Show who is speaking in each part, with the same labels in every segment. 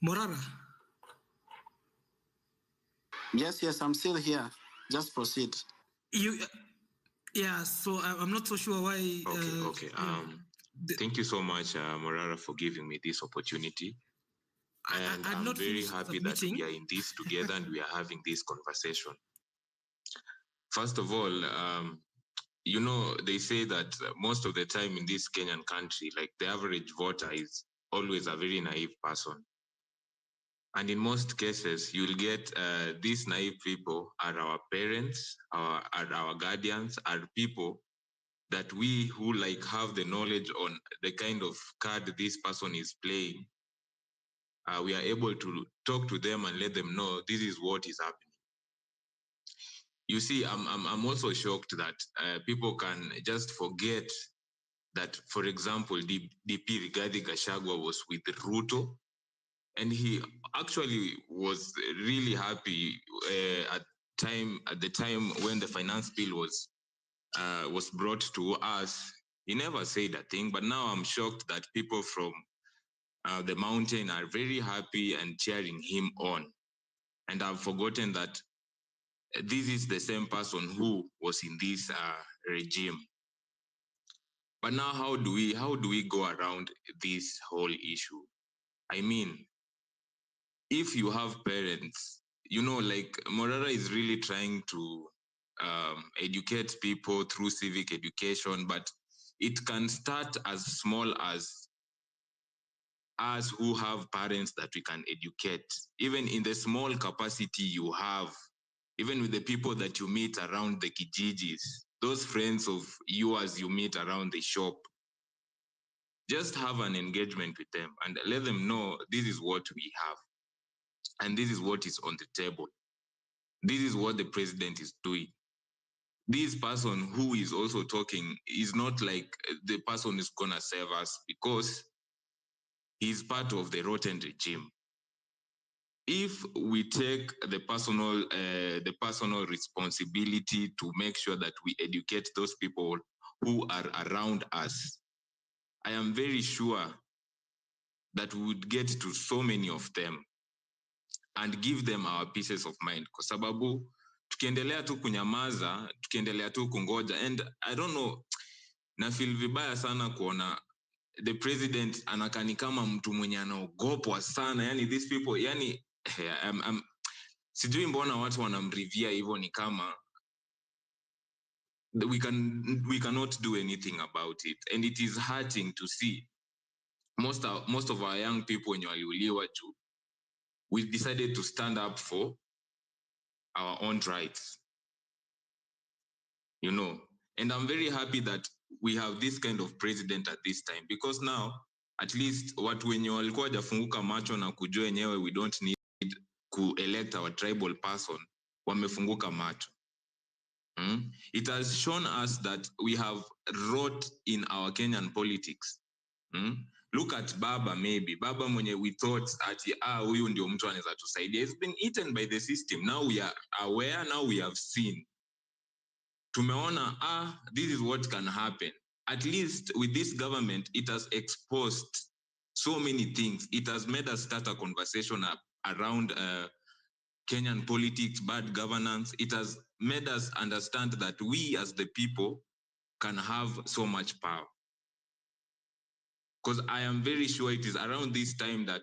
Speaker 1: Morara.
Speaker 2: Yes, I'm still here. Just proceed.
Speaker 1: Yeah, so I'm not so sure why.
Speaker 3: Okay. Thank you so much, Morara, for giving me this opportunity. And I'm very happy that we are in this together and we are having this conversation. First of all, they say that most of the time in this Kenyan country, like the average voter is always a very naive person. And in most cases, you'll get these naive people are our parents, are our guardians, are people that we who like have the knowledge on the kind of card this person is playing. We are able to talk to them and let them know this is what is happening. You see, I'm also shocked that people can just forget that, for example, DP Rigathi Gachagua was with Ruto, and he actually was really happy at the time when the finance bill was brought to us. He never said a thing, but now I'm shocked that people from the mountain are very happy and cheering him on. And I've forgotten that this is the same person who was in this regime. But now how do we go around this whole issue? I mean, if you have parents, like Morara is really trying to educate people through civic education, but it can start as small as us who have parents that we can educate, even in the small capacity you have, even with the people that you meet around the kijijis, those friends of yours you meet around the shop. Just have an engagement with them and let them know this is what we have. And this is what is on the table. This is what the president is doing. This person who is also talking is not like the person is going to save us, because he's part of the rotten regime. If we take the personal responsibility to make sure that we educate those people who are around us, I am very sure that we would get to so many of them and give them our pieces of mind. Kwa sababu tukiendelea tu kunyamaza, tukiendelea tu kungoja, and I don't know, na feel vibaya sana kuona the president anakani kama mtu mwenye anaogopwa sana. Yani these people, yani sijui mbona watu wanamrivia hivyo, ni kama we cannot do anything about it, and it is hurting to see most of our young people wenye waliuliwa juu we decided to stand up for our own rights, and I'm very happy that we have this kind of president at this time, because now at least watu wenye walikuwa hajafunguka macho na kujua yenyewe we don't need to elect our tribal person wamefunguka macho. It has shown us that we have rot in our Kenyan politics. Look at Baba, maybe. Baba mwenye we thought ati huyu ndio mtu anaweza tusaidia. It's been eaten by the system. Now we are aware, now we have seen. Tumeona, this is what can happen. At least with this government, it has exposed so many things. It has made us start a conversation around Kenyan politics, bad governance. It has made us understand that we as the people can have so much power. Because I am very sure it is around this time that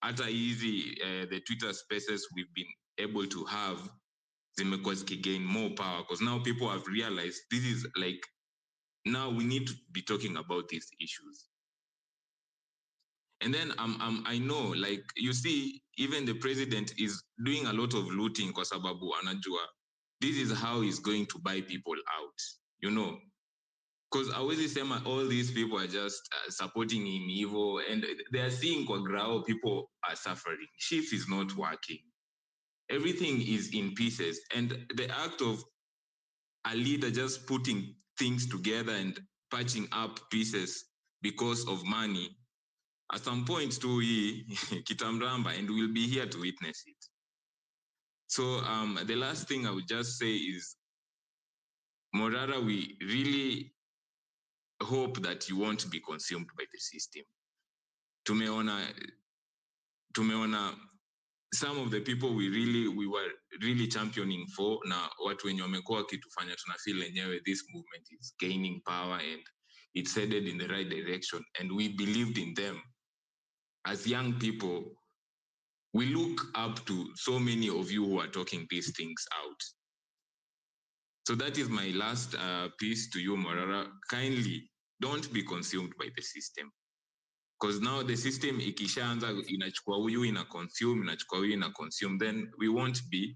Speaker 3: hata easy the Twitter spaces we've been able to have zimekuwa gain more power, because now people have realized this is like, now we need to be talking about these issues. And then I know, like, you see, even the president is doing a lot of looting kwa sababu anajua this is how he's going to buy people out, because hawezi sema all these people are just supporting him evil, and they are seeing kwa grao people are suffering. Shift is not working. Everything is in pieces, and the act of a leader just putting things together and patching up pieces because of money, at some point to kitamramba, and we'll be here to witness it. So the last thing I would just say is, Morara, we really hope that you won't be consumed by the system. Tumeona tumeona some of the people we were really championing for, na watu wenye wamekuwa kitufanya tuna feel enyewe this movement is gaining power and it's headed in the right direction, and we believed in them. As young people, we look up to so many of you who are talking these things out. So that is my last piece to you, Morara. Kindly don't be consumed by the system. Because now the system ikishaanza inachukua huyu ina consume, then we won't be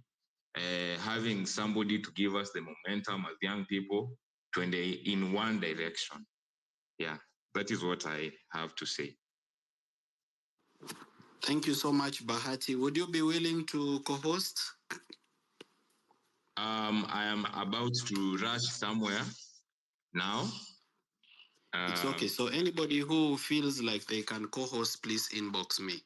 Speaker 3: having somebody to give us the momentum as young people to in one direction. Yeah, that is what I have to say.
Speaker 2: Thank you so much, Bahati. Would you be willing to co-host?
Speaker 3: I am about to rush somewhere now.
Speaker 2: It's okay. So anybody who feels like they can co-host, please inbox me.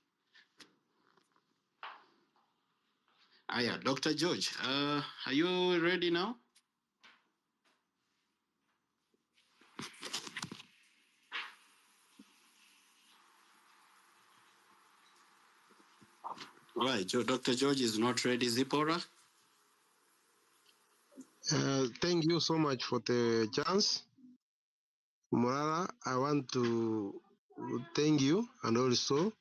Speaker 2: Yeah, Dr. George, are you ready now? All right, Dr. George is not ready. Zipporah?
Speaker 4: Thank you so much for the chance. Morara, I want to thank you, and also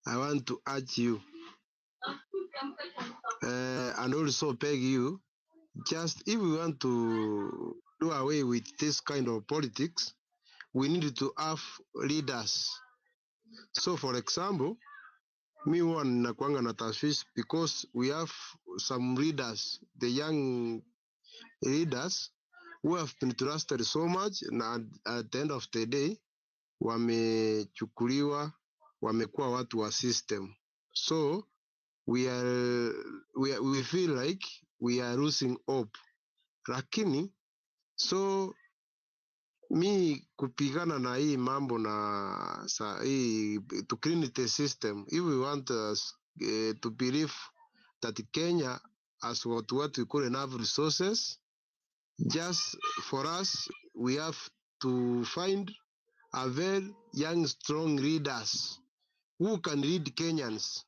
Speaker 4: I want to urge you and also beg you, just if we want to do away with this kind of politics, we need to have leaders. So for example, me one nakwanga na tashwish because we have some leaders, the young leaders who have been trusted so much, na at the end of the day wamechukuliwa, wamekuwa watu wa system. So we feel like we are losing hope. Lakini so mi kupigana na hii mambo na hii to clean the system, if we want us to believe that Kenya as what we call enough resources, just for us we have to find a very young strong leaders who can lead Kenyans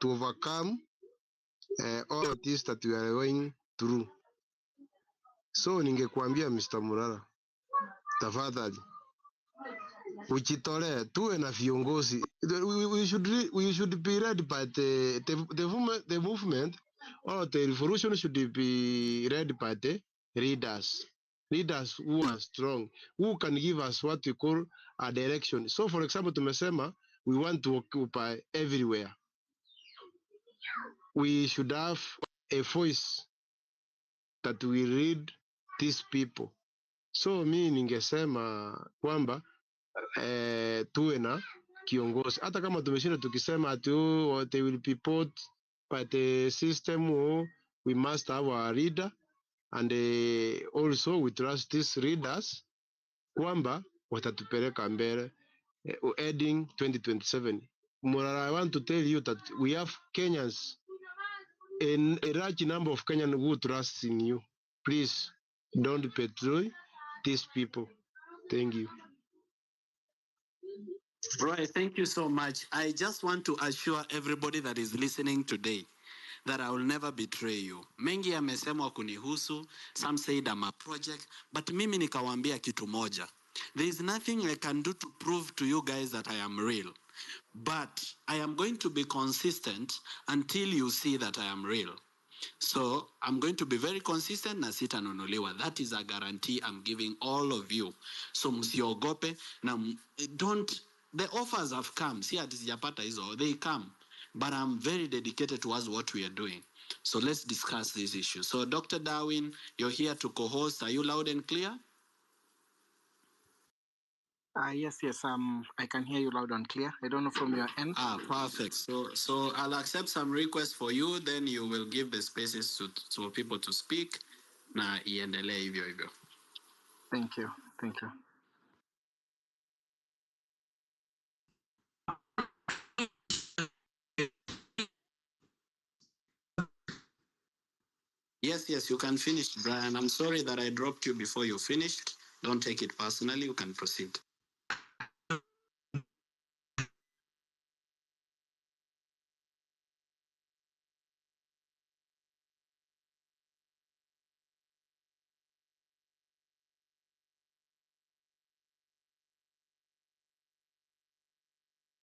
Speaker 4: to overcome all of this that we are going through. So ningekuambia Mr. Morara, tafadhali ujitolee, tuwe na viongozi. We should be led by the movement, or the revolution should be led by the leaders who are strong, who can give us what we call a direction. So for example, tumesema we want to occupy everywhere. We should have a voice that we lead these people. So mi ningesema kwamba tuwe na kiongozi, hata kama tumeshinda tukisema ati they will be put by the system, we must have our leader, and also we trust these leaders kwamba watatupeleka mbele heading 2027. Morara, I want to tell you that we have Kenyans, a large number of Kenyans who trust in you. Please don't betray these people. Thank you.
Speaker 2: Right, thank you so much. I just want to assure everybody that is listening today that I will never betray you. Mengi yamesemwa kunihusu, some said I'm a project, but mimi nikawaambia kitu moja. There is nothing I can do to prove to you guys that I am real. But I am going to be consistent until you see that I am real. So I'm going to be very consistent na sitanunuliwa. That is a guarantee I'm giving all of you. So msiogope na don't, the offers have come. See, ati sijapata hizo, they come. But I'm very dedicated towards what we are doing. So let's discuss this issue. So Dr. Darwin, you're here to co-host. Are you loud and clear?
Speaker 5: Yes. I can hear you loud and clear. I don't know from your end.
Speaker 2: Perfect. So I'll accept some requests for you, then you will give the spaces to people to speak. Na iendelee hivyo hivyo.
Speaker 5: Thank you.
Speaker 2: Yes, you can finish, Brian. I'm sorry that I dropped you before you finished. Don't take it personally. You can proceed.